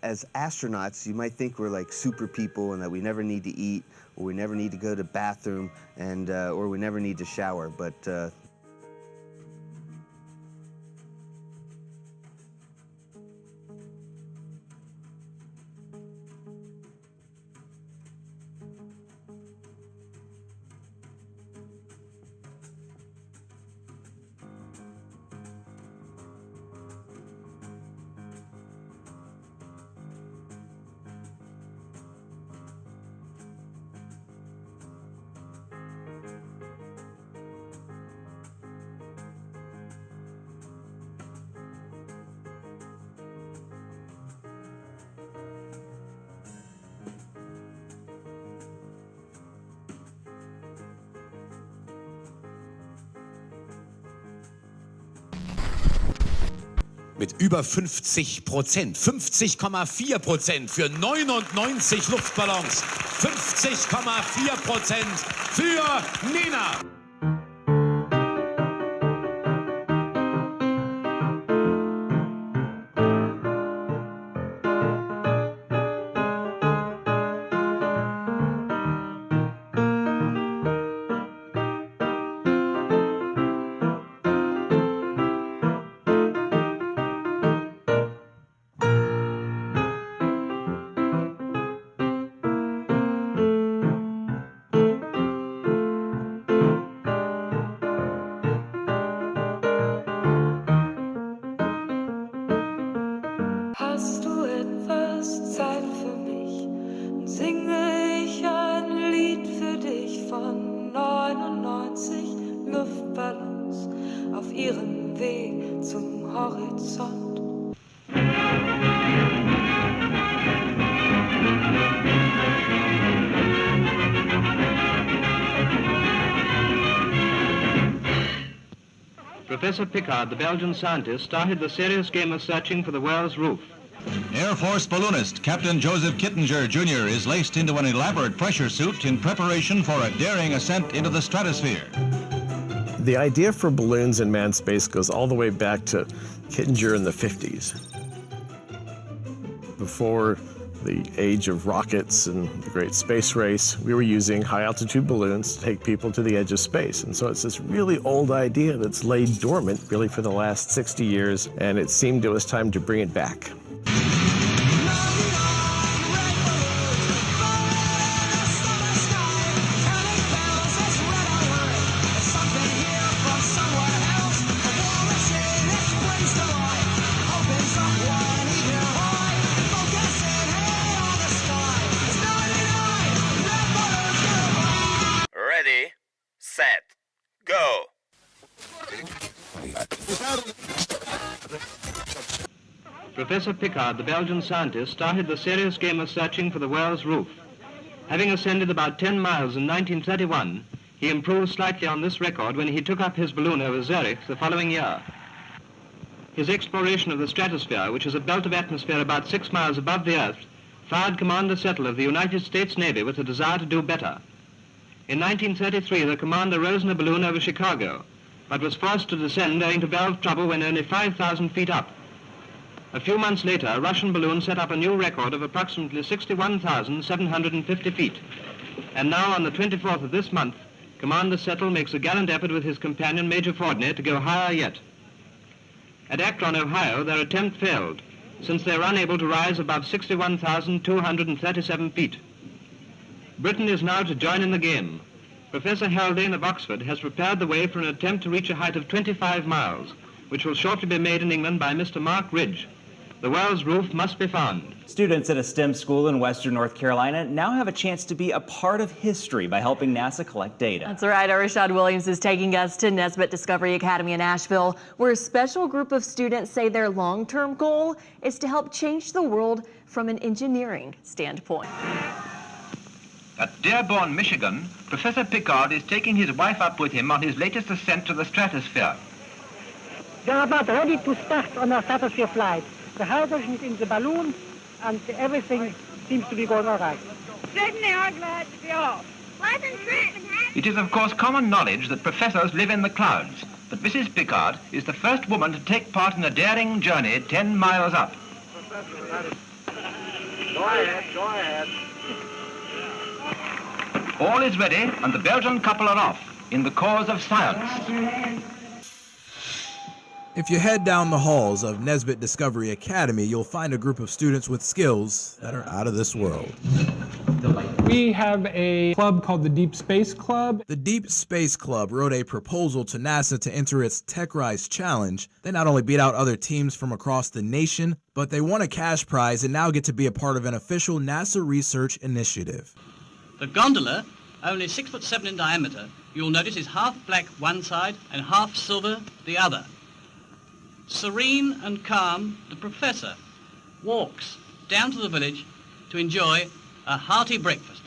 as astronauts, you might think we're like super people and that we never need to eat, or we never need to go to the bathroom, and or we never need to shower. But mit über 50%, 50,4% für 99 Luftballons, 50,4% für Nena. Hast du etwas Zeit für mich? Dann singe ich ein Lied für dich von 99 Luftballons auf ihrem Weg zum Horizont. Professor Piccard, the Belgian scientist, started the serious game of searching for the world's roof. Air Force balloonist Captain Joseph Kittinger, Jr. is laced into an elaborate pressure suit in preparation for a daring ascent into the stratosphere. The idea for balloons in manned space goes all the way back to Kittinger in the 50s. Before the age of rockets and the great space race, we were using high-altitude balloons to take people to the edge of space. And so it's this really old idea that's laid dormant really for the last 60 years, and it seemed it was time to bring it back. Ready, set, go! Professor Piccard, the Belgian scientist, started the serious game of searching for the world's roof. Having ascended about 10 miles in 1931, he improved slightly on this record when he took up his balloon over Zurich the following year. His exploration of the stratosphere, which is a belt of atmosphere about 6 miles above the Earth, fired Commander Settle of the United States Navy with a desire to do better. In 1933, the commander rose in a balloon over Chicago, but was forced to descend owing to valve trouble when only 5,000 feet up. A few months later, a Russian balloon set up a new record of approximately 61,750 feet. And now, on the 24th of this month, Commander Settle makes a gallant effort with his companion, Major Fordney, to go higher yet. At Akron, Ohio, their attempt failed, since they were unable to rise above 61,237 feet. Britain is now to join in the game. Professor Haldane of Oxford has prepared the way for an attempt to reach a height of 25 miles, which will shortly be made in England by Mr. Mark Ridge. The world's roof must be found. Students at a STEM school in Western North Carolina now have a chance to be a part of history by helping NASA collect data. That's right. Our Rashad Williams is taking us to Nesbitt Discovery Academy in Asheville, where a special group of students say their long-term goal is to help change the world from an engineering standpoint. At Dearborn, Michigan, Professor Piccard is taking his wife up with him on his latest ascent to the stratosphere. We are about ready to start on our stratosphere flight. The hydrogen is in the balloon, and everything seems to be going all right. Certainly are glad to be off. Wasn't Trenton happy? It is, of course, common knowledge that professors live in the clouds, but Mrs. Piccard is the first woman to take part in a daring journey 10 miles up. Go ahead, go ahead. All is ready, and the Belgian couple are off in the cause of science. If you head down the halls of Nesbitt Discovery Academy, you'll find a group of students with skills that are out of this world. We have a club called the Deep Space Club. The Deep Space Club wrote a proposal to NASA to enter its TechRise Challenge. They not only beat out other teams from across the nation, but they won a cash prize and now get to be a part of an official NASA research initiative. The gondola, only 6'7" in diameter, you'll notice is half black one side and half silver the other. Serene and calm, the professor walks down to the village to enjoy a hearty breakfast.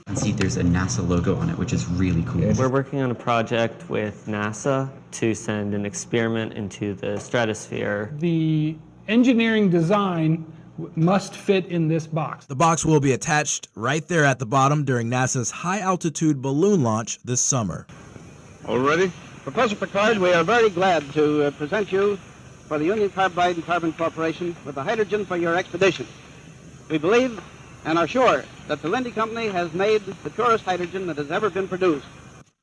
And see, there's a NASA logo on it, which is really cool. We're working on a project with NASA to send an experiment into the stratosphere. The engineering design must fit in this box. The box will be attached right there at the bottom during NASA's high-altitude balloon launch this summer. All ready? Professor Piccard, we are very glad to present you for the Union Carbide and Carbon Corporation with the hydrogen for your expedition. We believe and are sure that the Linde Company has made the purest hydrogen that has ever been produced.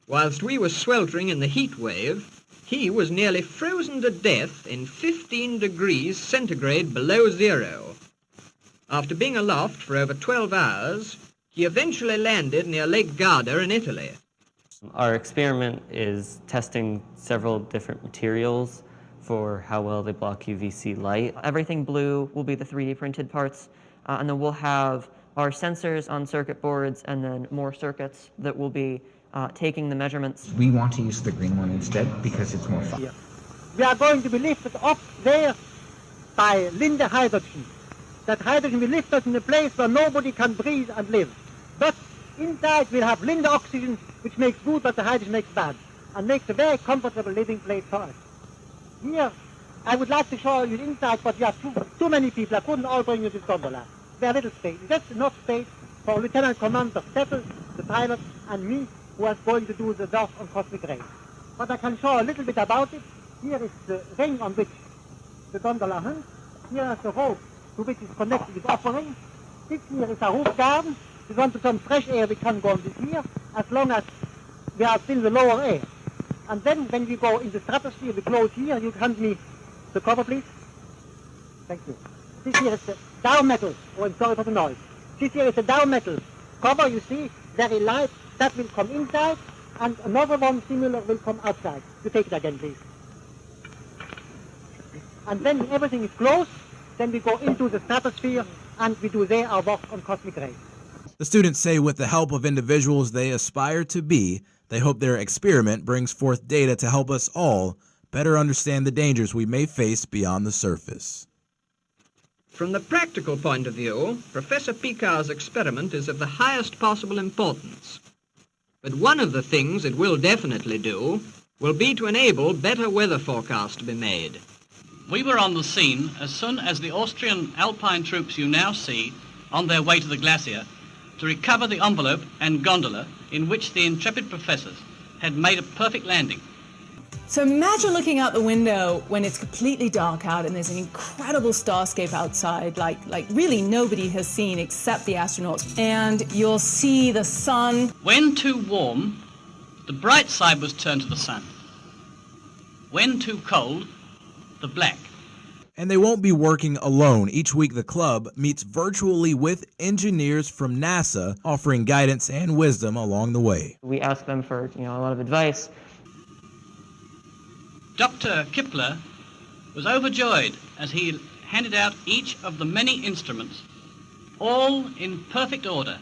Whilst we were sweltering in the heat wave, he was nearly frozen to death in 15 degrees centigrade below zero. After being aloft for over 12 hours, he eventually landed near Lake Garda in Italy. Our experiment is testing several different materials for how well they block UVC light. Everything blue will be the 3D printed parts, and then we'll have our sensors on circuit boards and then more circuits that will be taking the measurements. We want to use the green one instead because it's more fun. Yeah. We are going to be lifted up there by Linde hydrogen. That hydrogen will lift us in a place where nobody can breathe and live. But inside we'll have Linde oxygen, which makes good what the hydrogen makes bad, and makes a very comfortable living place for us. Here, I would like to show you inside, but we have too many people. I couldn't all bring you this gondola. Very little space. That's enough space for Lieutenant Commander Settle, the pilot, and me, who is going to do the work on cosmic rays. But I can show a little bit about it. Here is the ring on which the gondola hangs. Here is the rope to which is connected with upper ring. This here is a roof garden. We want some fresh air, we can go on this here, as long as we are still the lower air. And then when we go in the stratosphere, we close here. You hand me the cover, please. Thank you. This here is the down metal. Oh, I'm sorry for the noise. This here is the down metal cover, you see, very light. That will come inside, and another one similar will come outside. You take it again, please. And then when everything is closed, then we go into the stratosphere, and we do there our work on cosmic rays. The students say with the help of individuals they aspire to be, they hope their experiment brings forth data to help us all better understand the dangers we may face beyond the surface. From the practical point of view, Professor Piccard's experiment is of the highest possible importance. But one of the things it will definitely do will be to enable better weather forecasts to be made. We were on the scene as soon as the Austrian Alpine troops you now see on their way to the glacier to recover the envelope and gondola in which the intrepid professors had made a perfect landing. So imagine looking out the window when it's completely dark out and there's an incredible starscape outside, like really nobody has seen except the astronauts, and you'll see the sun. When too warm, the bright side was turned to the sun. When too cold, the black. And they won't be working alone. Each week the club meets virtually with engineers from NASA, offering guidance and wisdom along the way. We ask them for a lot of advice. Dr. Kipler was overjoyed as he handed out each of the many instruments, all in perfect order,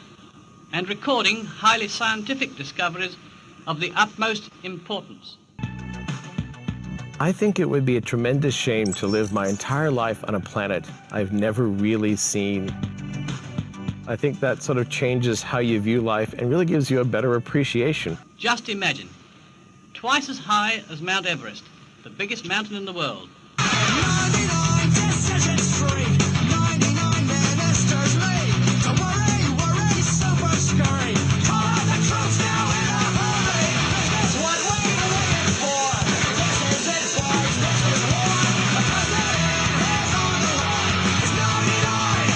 and recording highly scientific discoveries of the utmost importance. I think it would be a tremendous shame to live my entire life on a planet I've never really seen. I think that sort of changes how you view life and really gives you a better appreciation. Just imagine, twice as high as Mount Everest, the biggest mountain in the world. 99 decisions free, 99 ministers lead. Don't worry, super scurry. Call out the troops now in a hurry. This is what we're looking for. This is it, boys. This is war. Because the end is on the line. It's 99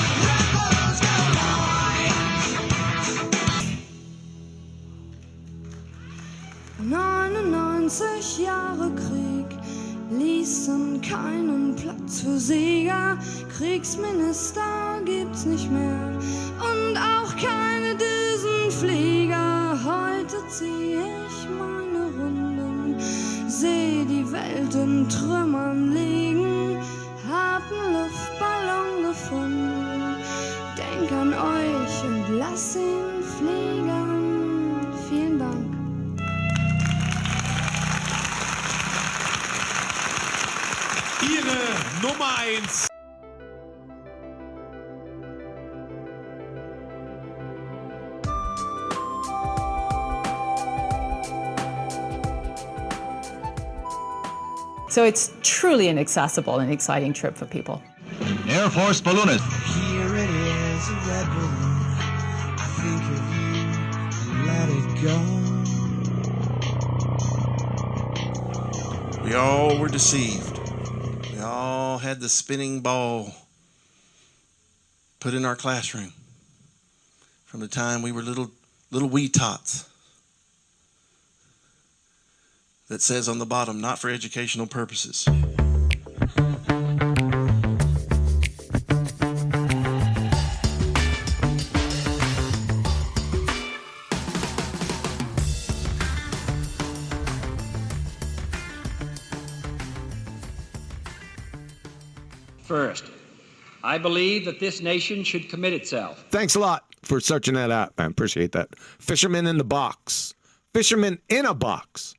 99 Jahre Krieg ließen keinen Platz für Sieger. Kriegsminister gibt's nicht mehr und auch keine Düsenflieger. Heute zieh ich meine Runden, seh die Welt in Trümmern liegen, hab 'n Luftballon gefunden, denk an euch und lass ihn fliegen. Vielen Dank. Ihre Nummer 1. So it's truly an accessible and exciting trip for people. Air Force balloonist. Here it is, a red balloon. I think of you and let it go. We all were deceived. We all had the spinning ball put in our classroom from the time we were little wee tots. That says on the bottom, not for educational purposes. First, I believe that this nation should commit itself. Thanks a lot for searching that out. I appreciate that. Fisherman in the box. Fisherman in a box.